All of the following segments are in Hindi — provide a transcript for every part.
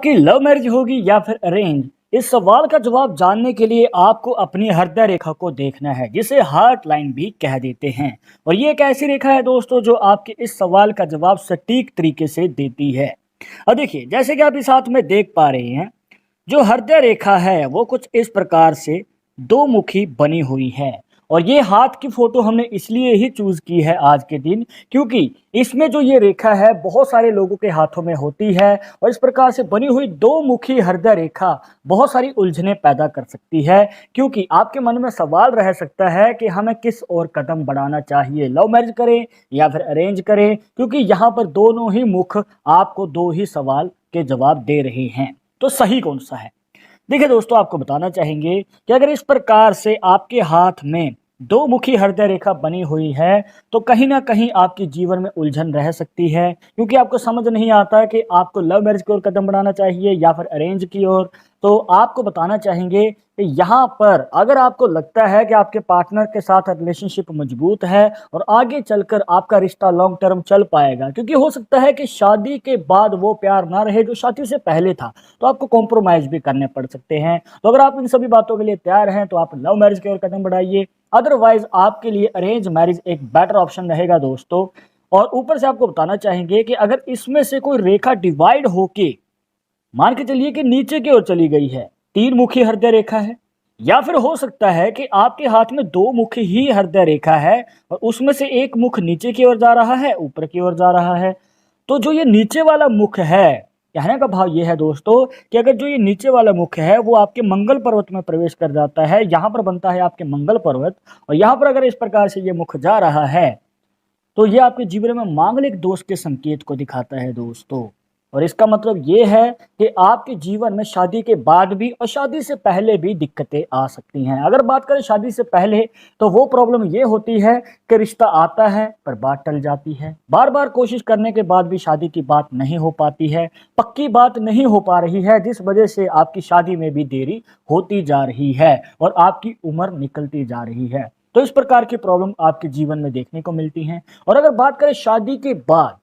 कि लव मैरिज होगी या फिर अरेंज, इस सवाल का जवाब जानने के लिए आपको अपनी हृदय रेखा को देखना है, जिसे हार्ट लाइन भी कह देते हैं। और ये एक ऐसी रेखा है दोस्तों जो आपके इस सवाल का जवाब सटीक तरीके से देती है। अब देखिए, जैसे कि आप इस हाथ में देख पा रहे हैं, जो हृदय रेखा है वो कुछ इस प्रकार से दो मुखी बनी हुई है। और ये हाथ की फोटो हमने इसलिए ही चूज की है आज के दिन, क्योंकि इसमें जो ये रेखा है बहुत सारे लोगों के हाथों में होती है। और इस प्रकार से बनी हुई दो मुखी हृदय रेखा बहुत सारी उलझने पैदा कर सकती है, क्योंकि आपके मन में सवाल रह सकता है कि हमें किस ओर कदम बढ़ाना चाहिए, लव मैरिज करें या फिर अरेंज करें, क्योंकि यहाँ पर दोनों ही मुख आपको दो ही सवाल के जवाब दे रहे हैं। तो सही कौन सा है? देखिए दोस्तों, आपको बताना चाहेंगे कि अगर इस प्रकार से आपके हाथ में दो मुखी हृदय रेखा बनी हुई है, तो कहीं ना कहीं आपके जीवन में उलझन रह सकती है, क्योंकि आपको समझ नहीं आता कि आपको लव मैरिज की ओर कदम बढ़ाना चाहिए या फिर अरेंज की ओर। तो आपको बताना चाहेंगे कि यहाँ पर अगर आपको लगता है कि आपके पार्टनर के साथ रिलेशनशिप मजबूत है और आगे चलकर आपका रिश्ता लॉन्ग टर्म चल पाएगा, क्योंकि हो सकता है कि शादी के बाद वो प्यार ना रहे जो शादी से पहले था, तो आपको कॉम्प्रोमाइज भी करने पड़ सकते हैं। तो अगर आप इन सभी बातों के लिए तैयार हैं तो आप लव मैरिज की ओर कदम बढ़ाइए, अदरवाइज आपके लिए अरेंज मैरिज एक बेटर ऑप्शन रहेगा दोस्तों। और ऊपर से आपको बताना चाहेंगे कि अगर इसमें से कोई रेखा डिवाइड होके मान के चलिए कि नीचे की ओर चली गई है, तीन मुखी हृदय रेखा है, या फिर हो सकता है कि आपके हाथ में दो मुखी ही हृदय रेखा है और उसमें से एक मुख नीचे की ओर जा रहा है, ऊपर की ओर जा रहा है, तो जो ये नीचे वाला मुख है, कहने का भाव ये है दोस्तों कि अगर जो ये नीचे वाला मुख है वो आपके मंगल पर्वत में प्रवेश कर जाता है, यहाँ पर बनता है आपके मंगल पर्वत, और यहाँ पर अगर इस प्रकार से ये मुख जा रहा है, तो ये आपके जीवन में मांगलिक दोष के संकेत को दिखाता है दोस्तों। और इसका मतलब ये है कि आपके जीवन में शादी के बाद भी और शादी से पहले भी दिक्कतें आ सकती हैं। अगर बात करें शादी से पहले, तो वो प्रॉब्लम ये होती है कि रिश्ता आता है पर बात टल जाती है, बार बार कोशिश करने के बाद भी शादी की बात नहीं हो पाती है, पक्की बात नहीं हो पा रही है, जिस वजह से आपकी शादी में भी देरी होती जा रही है और आपकी उम्र निकलती जा रही है। तो इस प्रकार की प्रॉब्लम आपके जीवन में देखने को मिलती हैं। और अगर बात करें शादी के बाद,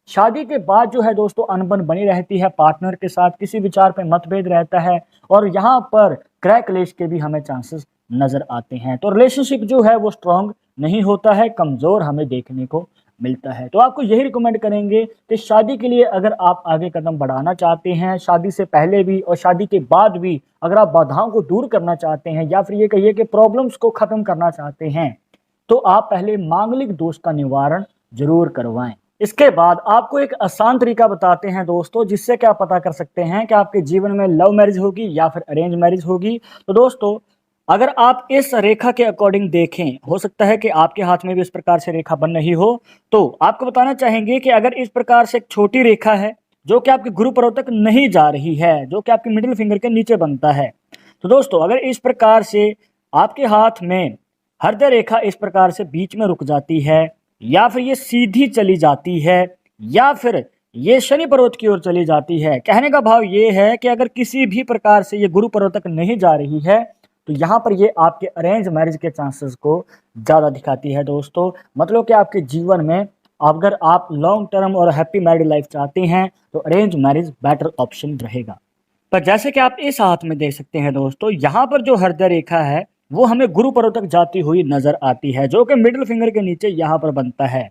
शादी के बाद जो है दोस्तों अनबन बनी रहती है, पार्टनर के साथ किसी विचार पे मतभेद रहता है और यहाँ पर क्रय क्लेश के भी हमें चांसेस नजर आते हैं। तो रिलेशनशिप जो है वो स्ट्रांग नहीं होता है, कमजोर हमें देखने को मिलता है। तो आपको यही रिकमेंड करेंगे कि शादी के लिए अगर आप आगे कदम बढ़ाना चाहते हैं, शादी से पहले भी और शादी के बाद भी अगर आप बाधाओं को दूर करना चाहते हैं या फिर ये कहिए कि प्रॉब्लम्स को खत्म करना चाहते हैं, तो आप पहले मांगलिक दोष का निवारण जरूर करवाएं। इसके बाद आपको एक आसान तरीका बताते हैं दोस्तों, जिससे क्या पता कर सकते हैं कि आपके जीवन में लव मैरिज होगी या फिर अरेंज मैरिज होगी। तो दोस्तों, अगर आप इस रेखा के अकॉर्डिंग देखें, हो सकता है कि आपके हाथ में भी इस प्रकार से रेखा बन रही हो, तो आपको बताना चाहेंगे कि अगर इस प्रकार से एक छोटी रेखा है जो कि आपके गुरु पर्वत तक नहीं जा रही है, जो कि आपके मिडिल फिंगर के नीचे बनता है, तो दोस्तों अगर इस प्रकार से आपके हाथ में हृदय रेखा इस प्रकार से बीच में रुक जाती है, या फिर ये सीधी चली जाती है, या फिर ये शनि पर्वत की ओर चली जाती है, कहने का भाव ये है कि अगर किसी भी प्रकार से ये गुरु पर्वत तक नहीं जा रही है, तो यहाँ पर ये आपके अरेंज मैरिज के चांसेस को ज़्यादा दिखाती है दोस्तों। मतलब कि आपके जीवन में अगर आप लॉन्ग टर्म और हैप्पी मैरिड लाइफ चाहते हैं तो अरेंज मैरिज बेटर ऑप्शन रहेगा। पर जैसे कि आप इस हाथ में देख सकते हैं दोस्तों, यहाँ पर जो हृदय रेखा है वो हमें गुरु पर्वत तक जाती हुई नजर आती है, जो कि मिडिल फिंगर के नीचे यहाँ पर बनता है।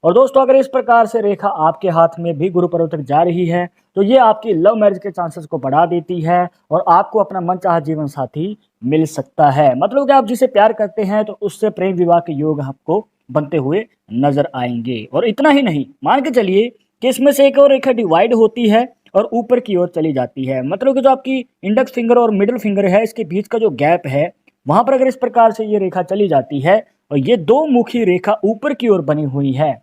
और दोस्तों अगर इस प्रकार से रेखा आपके हाथ में भी गुरु पर्वत तक जा रही है, तो ये आपकी लव मैरिज के चांसेस को बढ़ा देती है और आपको अपना मनचाहा जीवन साथी मिल सकता है। मतलब कि आप जिसे प्यार करते हैं तो उससे प्रेम विवाह के योग आपको बनते हुए नजर आएंगे। और इतना ही नहीं, मान के चलिए कि इसमें से एक और रेखा डिवाइड होती है और ऊपर की ओर चली जाती है। मतलब कि जो आपकी इंडेक्स फिंगर और मिडिल फिंगर है, इसके बीच का जो गैप है, वहां पर अगर इस प्रकार से ये रेखा चली जाती है और ये दो मुखी रेखा ऊपर की ओर बनी हुई है,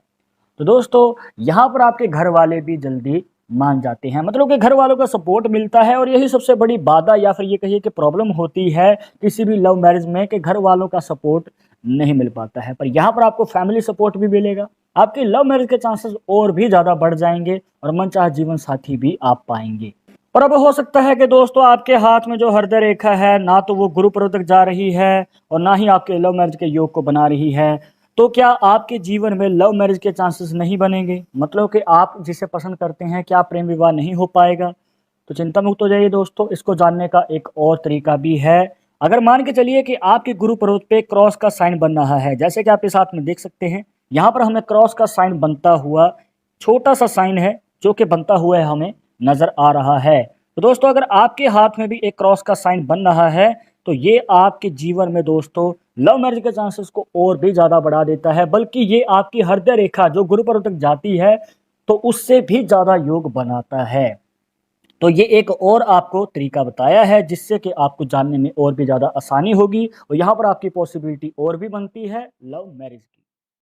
तो दोस्तों यहाँ पर आपके घर वाले भी जल्दी मान जाते हैं। मतलब कि घर वालों का सपोर्ट मिलता है और यही सबसे बड़ी बाधा या फिर ये कहिए कि प्रॉब्लम होती है किसी भी लव मैरिज में, कि घर वालों का सपोर्ट नहीं मिल पाता है। पर यहाँ पर आपको फैमिली सपोर्ट भी मिलेगा, आपकी लव मैरिज के चांसेस और भी ज़्यादा बढ़ जाएंगे और मनचाहा जीवन साथी भी आप पाएंगे। पर अब हो सकता है कि दोस्तों आपके हाथ में जो हृदय रेखा है, ना तो वो गुरु पर्वत तक जा रही है और ना ही आपके लव मैरिज के योग को बना रही है, तो क्या आपके जीवन में लव मैरिज के चांसेस नहीं बनेंगे? मतलब कि आप जिसे पसंद करते हैं, क्या प्रेम विवाह नहीं हो पाएगा? तो चिंता मुक्त हो जाइए दोस्तों। इसको जानने का एक और तरीका भी है। अगर मान के चलिए कि आपके गुरु पर्वत पे क्रॉस का साइन बन रहा है, जैसे कि आप इस हाथ में देख सकते हैं, यहाँ पर हमें क्रॉस का साइन बनता हुआ छोटा सा साइन है जो कि बनता हुआ हमें नजर आ रहा है। तो दोस्तों अगर आपके हाथ में भी एक क्रॉस का साइन बन रहा है तो ये आपके जीवन में दोस्तों लव मैरिज के चांसेस को और भी ज़्यादा बढ़ा देता है, बल्कि ये आपकी हृदय रेखा जो गुरु पर्वत तक जाती है तो उससे भी ज़्यादा योग बनाता है। तो ये एक और आपको तरीका बताया है जिससे कि आपको जानने में और भी ज़्यादा आसानी होगी और यहाँ पर आपकी पॉसिबिलिटी और भी बनती है लव मैरिज की।